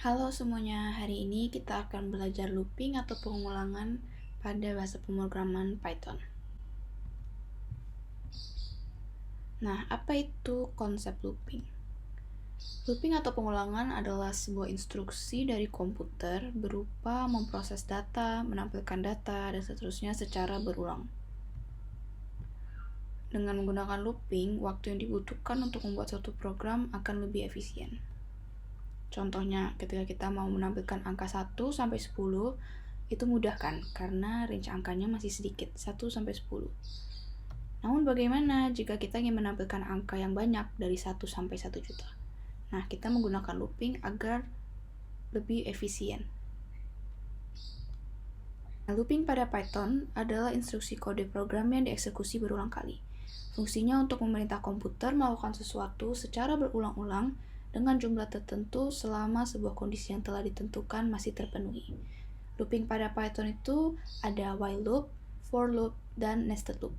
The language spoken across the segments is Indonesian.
Halo semuanya, hari ini kita akan belajar looping atau pengulangan pada bahasa pemrograman Python. Nah, apa itu konsep looping? Looping atau pengulangan adalah sebuah instruksi dari komputer berupa memproses data, menampilkan data, dan seterusnya secara berulang. Dengan menggunakan looping, waktu yang dibutuhkan untuk membuat suatu program akan lebih efisien. Contohnya, ketika kita mau menampilkan angka 1 sampai 10, itu mudah kan? Karena range angkanya masih sedikit, 1 sampai 10. Namun bagaimana jika kita ingin menampilkan angka yang banyak dari 1 sampai 1 juta? Nah, kita menggunakan looping agar lebih efisien. Nah, looping pada Python adalah instruksi kode program yang dieksekusi berulang kali. Fungsinya untuk memerintah komputer melakukan sesuatu secara berulang-ulang dengan jumlah tertentu selama sebuah kondisi yang telah ditentukan masih terpenuhi. Looping pada Python itu ada while loop, for loop, dan nested loop.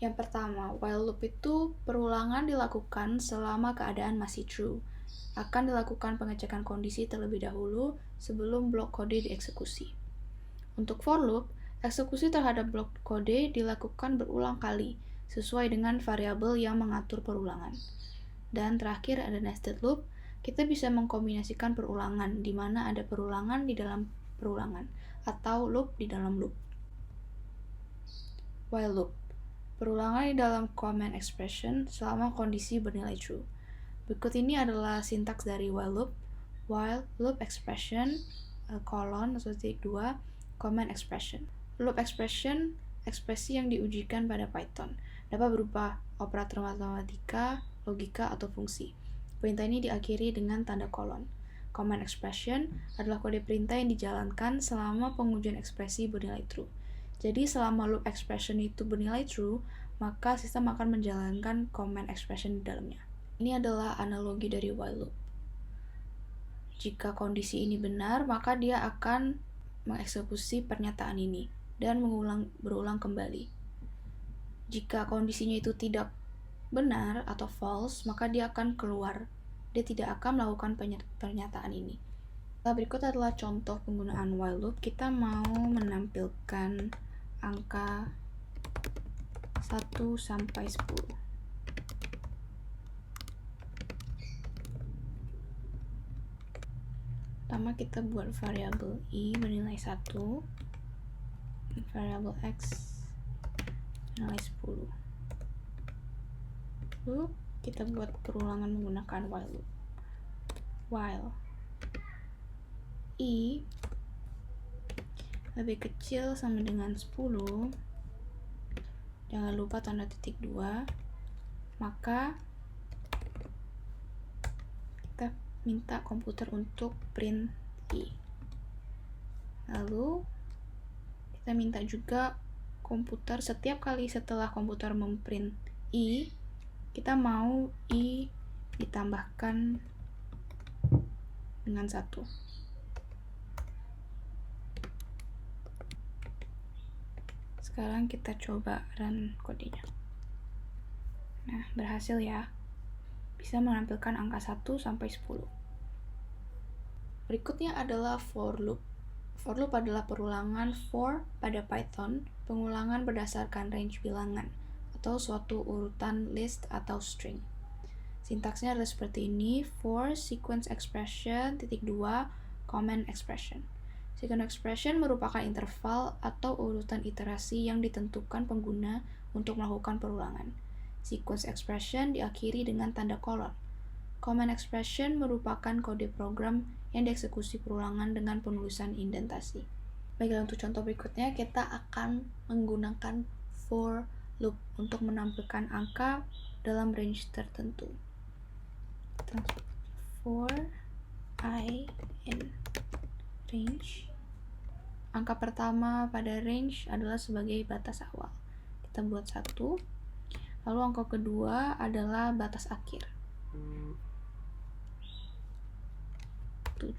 Yang pertama, while loop itu perulangan dilakukan selama keadaan masih true. Akan dilakukan pengecekan kondisi terlebih dahulu sebelum blok kode dieksekusi. Untuk for loop, eksekusi terhadap blok kode dilakukan berulang kali sesuai dengan variabel yang mengatur perulangan. Dan terakhir ada nested loop, kita bisa mengkombinasikan perulangan di mana ada perulangan di dalam perulangan atau loop di dalam loop. While loop, perulangan di dalam command expression selama kondisi bernilai true. Berikut ini adalah sintaks dari while loop expression, colon, titik 2, command expression. Loop expression, ekspresi yang diujikan pada Python, dapat berupa operator matematika, logika, atau fungsi. Perintah ini diakhiri dengan tanda kolon. Command expression adalah kode perintah yang dijalankan selama pengujian ekspresi bernilai true. Jadi selama loop expression itu bernilai true, maka sistem akan menjalankan command expression di dalamnya. Ini adalah analogi dari while loop. Jika kondisi ini benar, maka dia akan mengeksekusi pernyataan ini dan berulang kembali. Jika kondisinya itu tidak benar atau false, maka dia akan keluar. Dia tidak akan melakukan pernyataan ini. Berikut adalah contoh penggunaan while loop. Kita mau menampilkan angka 1 sampai 10. Pertama kita buat variabel i bernilai 1, variabel x bernilai 10. Lalu kita buat perulangan menggunakan while loop. While i lebih kecil sama dengan 10, jangan lupa tanda titik 2, maka kita minta komputer untuk print i. Lalu kita minta juga komputer setiap kali setelah komputer memprint i, kita mau i ditambahkan dengan 1. Sekarang kita coba run kodenya. Nah, berhasil ya. Bisa menampilkan angka 1 sampai 10. Berikutnya adalah for loop. For loop adalah perulangan for pada Python, pengulangan berdasarkan range bilangan atau suatu urutan list atau string. Sintaksnya adalah seperti ini: for sequence expression titik 2 command expression. Sequence expression merupakan interval atau urutan iterasi yang ditentukan pengguna untuk melakukan perulangan. Sequence expression diakhiri dengan tanda kolon. Command expression merupakan kode program yang dieksekusi perulangan dengan penulisan indentasi. Baiklah, untuk contoh berikutnya kita akan menggunakan for loop untuk menampilkan angka dalam range tertentu. For I in range, angka pertama pada range adalah sebagai batas awal. Kita buat 1. Lalu angka kedua adalah batas akhir. 7.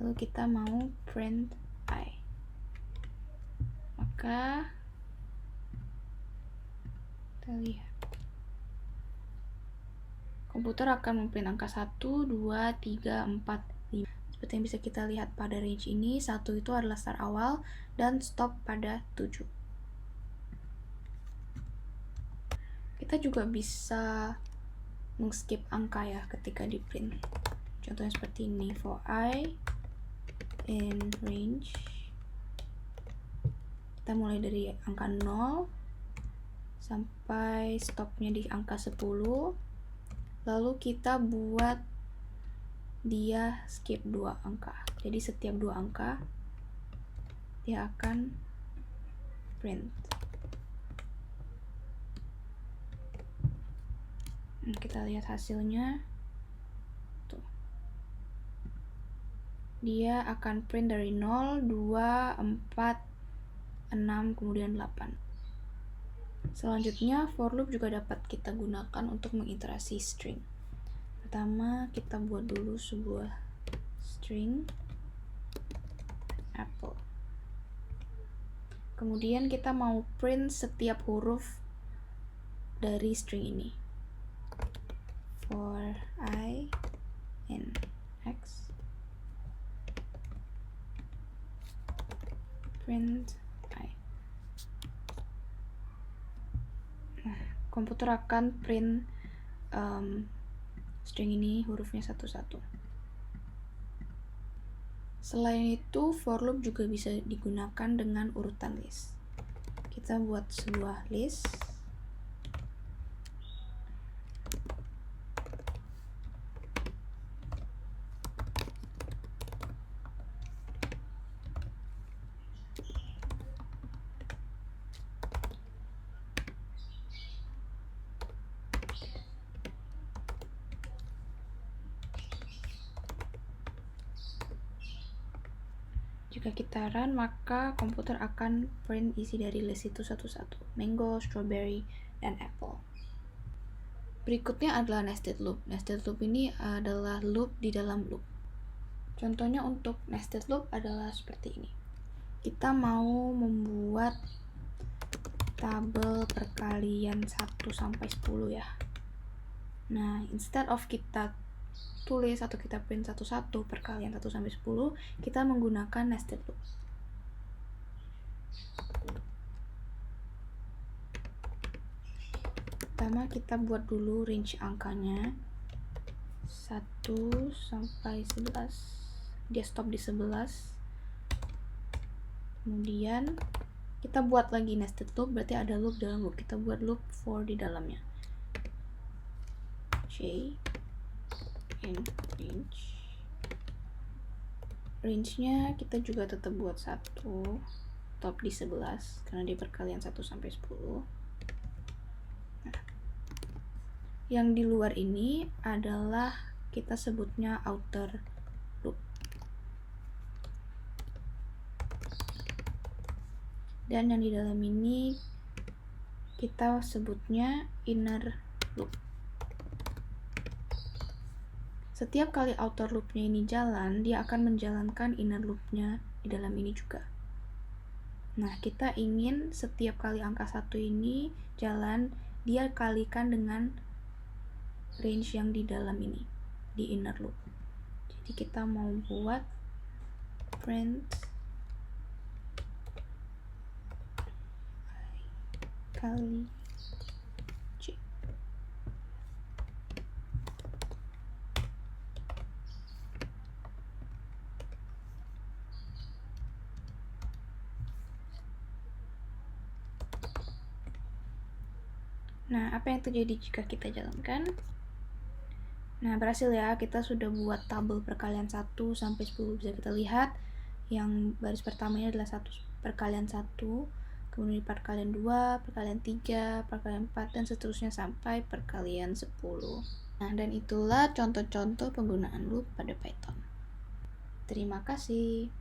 Lalu kita mau print I. Maka kita lihat komputer akan memprint angka 1, 2, 3, 4, 5. Seperti yang bisa kita lihat pada range ini, 1 itu adalah start awal dan stop pada 7. Kita juga bisa mengskip angka ya ketika di print. Contohnya seperti ini, for I in range, kita mulai dari angka 0 sampai stopnya di angka 10, lalu kita buat dia skip 2 angka. Jadi setiap 2 angka dia akan print. Kita lihat hasilnya. Tuh. Dia akan print dari 0, 2, 4, 6, kemudian 8. Selanjutnya, for loop juga dapat kita gunakan untuk mengiterasi string. Pertama, kita buat dulu sebuah string apple. Kemudian kita mau print setiap huruf dari string ini. For I in X, print I. Komputer akan print string ini hurufnya satu-satu. Selain itu, for loop juga bisa digunakan dengan urutan list. Kita buat sebuah list. Jika kita run, maka komputer akan print isi dari list itu satu-satu. Mango, strawberry, dan apple. Berikutnya adalah nested loop. Nested loop ini adalah loop di dalam loop. Contohnya untuk nested loop adalah seperti ini. Kita mau membuat tabel perkalian 1 sampai 10 ya. Nah, instead of kita tulis atau kita print satu-satu perkalian 1 sampai 10, kita menggunakan nested loop. Pertama kita buat dulu range angkanya 1 sampai 11. Dia stop di 11. Kemudian kita buat lagi nested loop, berarti ada loop dalam loop. Kita buat loop for di dalamnya. J in range. Range-nya kita juga tetap buat 1, top di 11 karena dia perkalian 1 sampai 10. Nah, yang di luar ini adalah kita sebutnya outer loop. Dan yang di dalam ini kita sebutnya inner loop. Setiap kali outer loop-nya ini jalan, dia akan menjalankan inner loop-nya di dalam ini juga. Nah, kita ingin setiap kali angka 1 ini jalan, dia kalikan dengan range yang di dalam ini, di inner loop. Jadi kita mau buat print I kali J. Nah, apa yang terjadi jika kita jalankan? Nah, berhasil ya, kita sudah buat tabel perkalian 1 sampai 10. Bisa kita lihat yang baris pertamanya adalah 1 perkalian 1, kemudian perkalian 2, perkalian 3, perkalian 4, dan seterusnya sampai perkalian 10. Nah, dan itulah contoh-contoh penggunaan loop pada Python. Terima kasih.